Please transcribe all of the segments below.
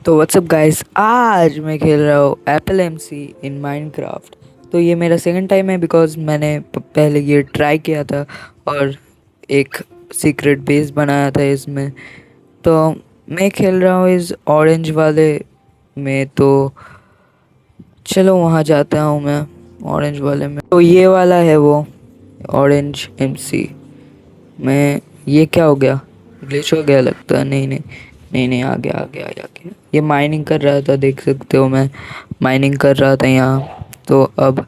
तो WhatsApp guys, आज मैं खेल रहा हूँ एप्पल एमसी इन माइनक्राफ्ट। तो ये मेरा सेकंड टाइम है बिकॉज मैंने पहले ये ट्राई किया था और एक सीक्रेट बेस बनाया था इसमें। तो मैं खेल रहा हूँ इस ऑरेंज वाले में। तो चलो वहाँ जाता हूँ मैं ऑरेंज वाले में। तो ये वाला है वो ऑरेंज एमसी में। ये क्या हो गया? ग्लिच हो गया लगता है। नहीं नहीं नहीं नहीं, आ गया आ गया आ गया। ये माइनिंग कर रहा था, देख सकते हो मैं माइनिंग कर रहा था यहाँ। तो अब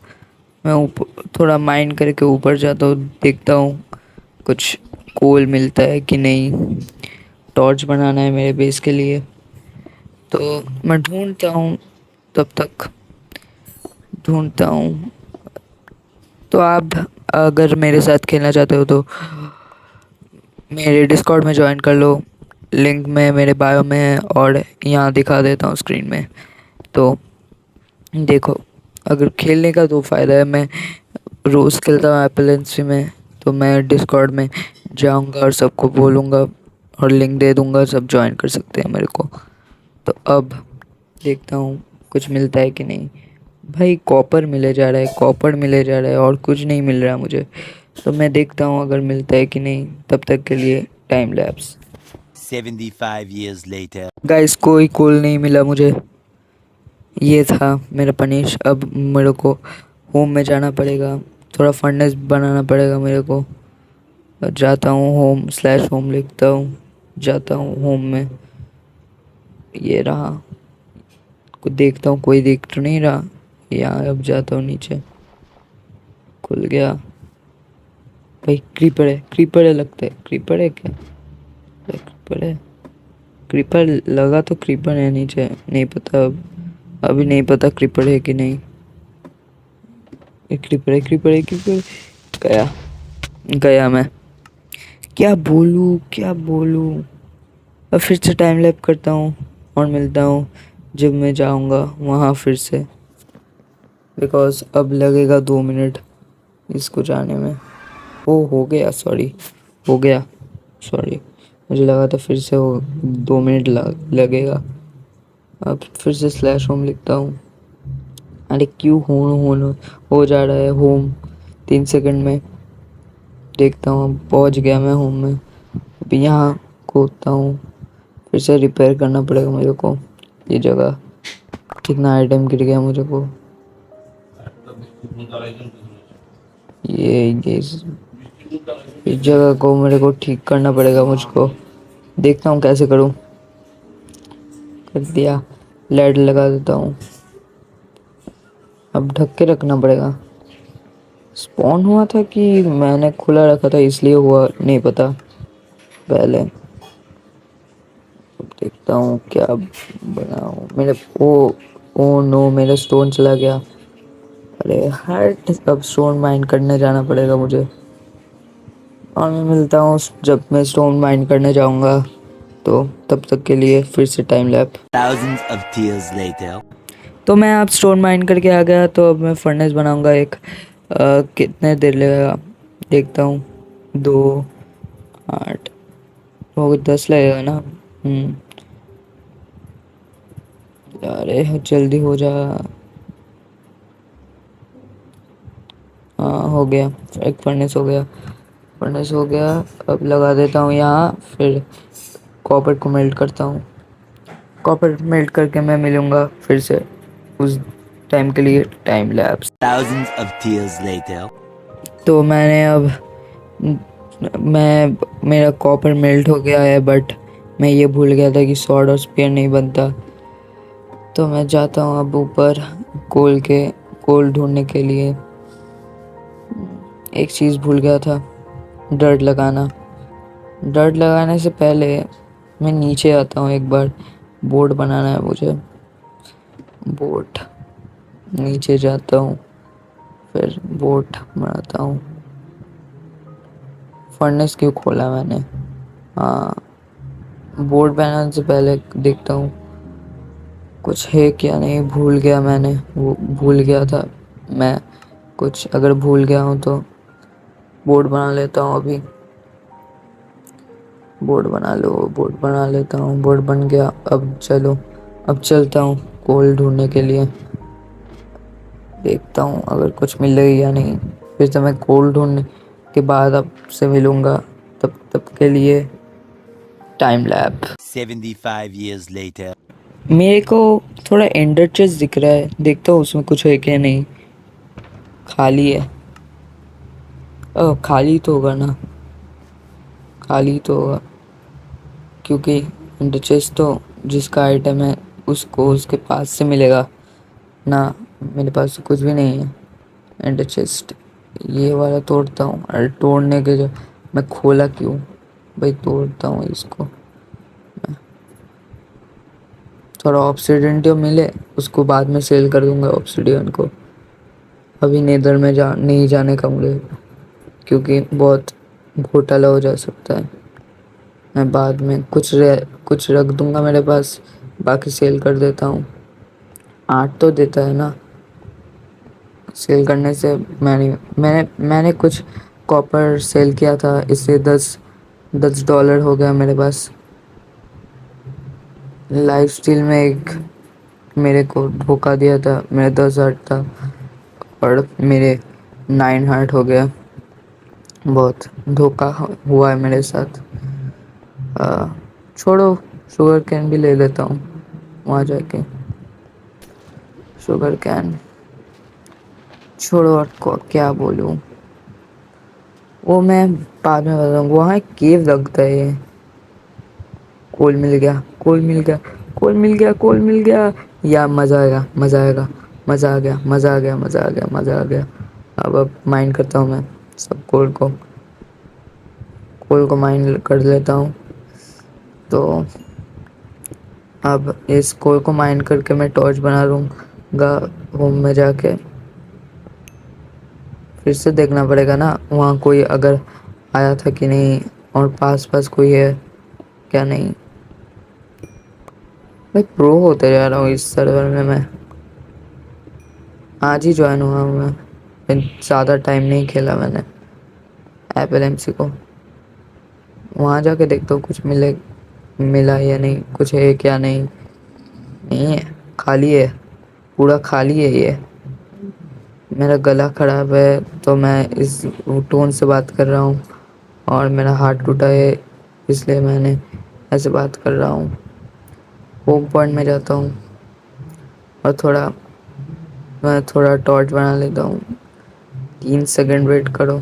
मैं ऊपर थोड़ा माइन करके ऊपर जाता हूँ, देखता हूँ कुछ कोल मिलता है कि नहीं। टॉर्च बनाना है मेरे बेस के लिए, तो मैं ढूंढता हूँ। तब तक ढूंढता हूँ। तो आप अगर मेरे साथ खेलना चाहते हो तो मेरे डिस्कॉर्ड में ज्वाइन कर लो। लिंक में मेरे बायो में है और यहाँ दिखा देता हूँ स्क्रीन में। तो देखो, अगर खेलने का तो फ़ायदा है। मैं रोज़ खेलता हूँ एप्पल एनसी में। तो मैं डिस्कॉर्ड में जाऊँगा और सबको बोलूँगा और लिंक दे दूँगा, सब ज्वाइन कर सकते हैं मेरे को। तो अब देखता हूँ कुछ मिलता है कि नहीं। भाई कॉपर मिले जा रहा है, कॉपर मिले जा रहा है और कुछ नहीं मिल रहा मुझे। तो मैं देखता हूँ अगर मिलता है कि नहीं। तब तक के लिए time lapse. 75 years later. Guys, कोई कोल नहीं मिला मुझे। ये था मेरा पनिश। अब मेरे को होम में जाना पड़ेगा, थोड़ा फर्नेस बनाना पड़ेगा मेरे को। जाता हूँ होम स्लैश होम लिखता हूँ, जाता हूँ होम में। ये रहा। कुछ देखता हूँ, कोई देख तो नहीं रहा। यहाँ अब जाता हूँ नीचे, खुल गया। भाई क्रीपर है लगता है। क्रीपर है क्या? क्रीपर है। क्रीपर लगा तो क्रीपर है नीचे, नहीं पता अब। अभी नहीं पता क्रीपर है कि नहीं। क्रीपर है, क्रीपर है, क्रीपर। गया गया मैं। क्या बोलूँ क्या बोलूँ? अब फिर से टाइम लैप करता हूँ और मिलता हूँ जब मैं जाऊँगा वहाँ फिर से। बिकॉज अब लगेगा 2 मिनट इसको जाने में। ओ हो गया, सॉरी। हो गया, सॉरी। मुझे लगा था फिर से वो 2 मिनट लगेगा। अब फिर से स्लैश होम लिखता हूँ। अरे क्यों हो जा रहा है होम 3 सेकंड में। देखता हूँ, अब पहुँच गया मैं होम में। अब यहाँ कूदता हूँ। फिर से रिपेयर करना पड़ेगा मेरे को ये जगह। कितना आइटम गिर गया मुझे को। ये इस जगह को मेरे को ठीक करना पड़ेगा मुझको। देखता हूँ कैसे करूँ। कर दिया। लेड लगा देता हूँ। अब ढक के रखना पड़ेगा। स्पॉन हुआ था कि मैंने खुला रखा था इसलिए हुआ, नहीं पता पहले। देखता हूँ क्या बनाऊँ मेरे। ओ नो, मेरा स्टोन चला गया। अरे हट, अब स्टोन माइन करने जाना पड़ेगा मुझे। और मैं मिलता हूँ जब मैं स्टोन माइन करने जाऊँगा। तो तब तक के लिए फिर से time lap. Thousands of tears later. तो मैं अब स्टोन माइन करके आ गया। तो अब मैं फर्नेस बनाऊँगा एक। कितने देर लगेगा देखता हूँ। 2 8 हो 10 लगेगा ना। अरे जल्दी हो जा। हाँ हो गया, एक फर्नेस हो गया। फर्नेस हो गया। अब लगा देता हूँ यहाँ। फिर कॉपर को मेल्ट करता हूँ। कॉपर मेल्ट करके मैं मिलूँगा फिर से उस टाइम के लिए time lapse. Thousands of tears later. तो मैंने अब मैं मेरा कॉपर मेल्ट हो गया है, बट मैं ये भूल गया था कि सॉर्ड और स्पेयर नहीं बनता। तो मैं जाता हूँ अब ऊपर कोल ढूंढने के लिए। एक चीज़ भूल गया था, डर्ट लगाना। डर्ट लगाने से पहले मैं नीचे आता हूँ एक बार। बोर्ड बनाना है मुझे। बोर्ड नीचे जाता हूँ, फिर बोर्ड बनाता हूँ। फर्नेस क्यों खोला मैंने? हाँ, बोर्ड बनाने से पहले देखता हूँ कुछ है क्या नहीं। भूल गया मैंने, वो भूल गया था मैं कुछ। अगर भूल गया हूँ तो बोर्ड बना लेता हूँ अभी। बोर्ड बना लेता हूँ। बोर्ड बन गया। अब चलो अब चलता हूँ कोल ढूंढने के लिए, देखता हूँ अगर कुछ मिलेगी या नहीं। फिर से मैं कोल ढूंढने के बाद आपसे मिलूँगा, तब तब के लिए टाइम लैप। 75 years later. मेरे को थोड़ा एंडर चेस्ट दिख रहा है, देखता हूँ उसमें कुछ है क्या नहीं। खाली है। खाली तो होगा ना, खाली तो होगा, क्योंकि एंडर चेस्ट तो जिसका आइटम है उसको उसके पास से मिलेगा ना। मेरे पास तो कुछ भी नहीं है। एंडर चेस्ट ये वाला तोड़ता हूँ। अरे तोड़ने के जो मैं खोला क्यों भाई, तोड़ता हूँ इसको। थोड़ा ऑब्सिडियन जो मिले उसको बाद में सेल कर दूंगा ऑब्सिडियन को। अभी नेदर में नहीं जाने का मुझे, क्योंकि बहुत घोटाला हो जा सकता है। मैं बाद में कुछ रख दूंगा मेरे पास, बाकी सेल कर देता हूँ। 8 तो देता है ना सेल करने से। मैंने कुछ कॉपर सेल किया था, इससे 10 $10 हो गया मेरे पास। लाइफ स्टील में एक मेरे को धोखा दिया था, मेरा 10 हार्ट था और मेरे 9 हार्ट हो गया। बहुत धोखा हुआ है मेरे साथ। छोड़ो, शुगर कैन भी ले लेता हूँ वहाँ जाके। शुगर कैन छोड़ो, और क्या बोलूँ, वो मैं बाद में बताऊँगा। वहाँ एक केव लगता है ये। कोल मिल गया, कोल मिल गया, कोल मिल गया, कोल मिल गया। या मज़ा आएगा, मज़ा आएगा, मज़ा आ गया, मज़ा आ गया, मज़ा आ गया, मज़ा आ गया। अब माइंड करता हूँ मैं सब कोल को माइंड कर लेता हूँ। तो अब इस कोल को माइंड करके मैं टॉर्च बना लूँगा होम में जाके। फिर से देखना पड़ेगा ना वहाँ कोई अगर आया था कि नहीं, और पास पास कोई है क्या नहीं। भाई प्रो होते जा रहा हूँ इस सर्वर में मैं। आज ही ज्वाइन हुआ हूँ मैं, ज़्यादा टाइम नहीं खेला मैंने एप्पल एमसी को। वहाँ जाके देखता हूँ कुछ मिला या नहीं, कुछ है क्या नहीं। नहीं है, खाली है, पूरा खाली है ये। मेरा गला खराब है तो मैं इस टोन से बात कर रहा हूँ, और मेरा हाथ टूटा है इसलिए मैंने ऐसे बात कर रहा हूँ। होम पॉइंट में जाता हूँ और मैं थोड़ा टॉर्च बना लेता हूँ। 3 सेकंड वेट करो,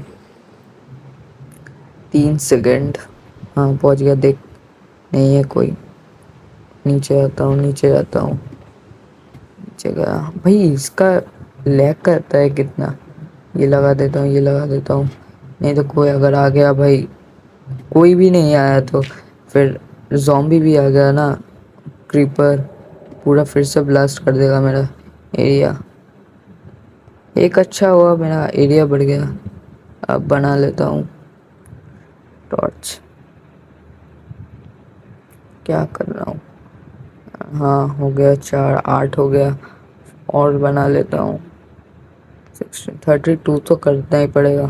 3 सेकंड। हाँ पहुँच गया, देख नहीं है कोई। नीचे आता हूँ, नीचे जाता हूँ, नीचे गया। भाई इसका लैग करता है कितना। ये लगा देता हूँ, ये लगा देता हूँ, नहीं तो कोई अगर आ गया भाई। कोई भी नहीं आया तो फिर जॉम्बी भी आ गया ना, क्रीपर पूरा फिर से ब्लास्ट कर देगा मेरा एरिया। एक अच्छा हुआ मेरा एरिया बढ़ गया। अब बना लेता हूँ टॉर्च। क्या कर रहा हूँ, हाँ हो गया 4, 8 हो गया। और बना लेता हूँ। 32 तो करना ही पड़ेगा।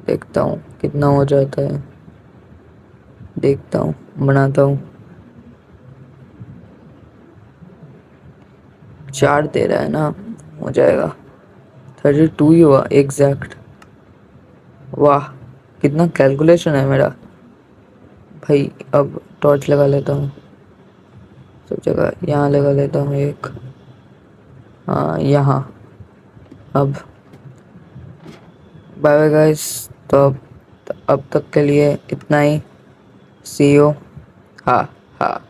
देखता हूँ कितना हो जाता है, देखता हूँ बनाता हूँ। 4 दे रहा है ना, हो जाएगा। 32 ही हुआ एग्जैक्ट। वाह, कितना कैलकुलेशन है मेरा भाई। अब टॉर्च लगा लेता हूँ सब जगह, यहाँ लगा लेता हूँ एक, हाँ यहाँ। अब बाय बाय गाइस। तो अब तक के लिए इतना ही। सी यू। हाँ हाँ।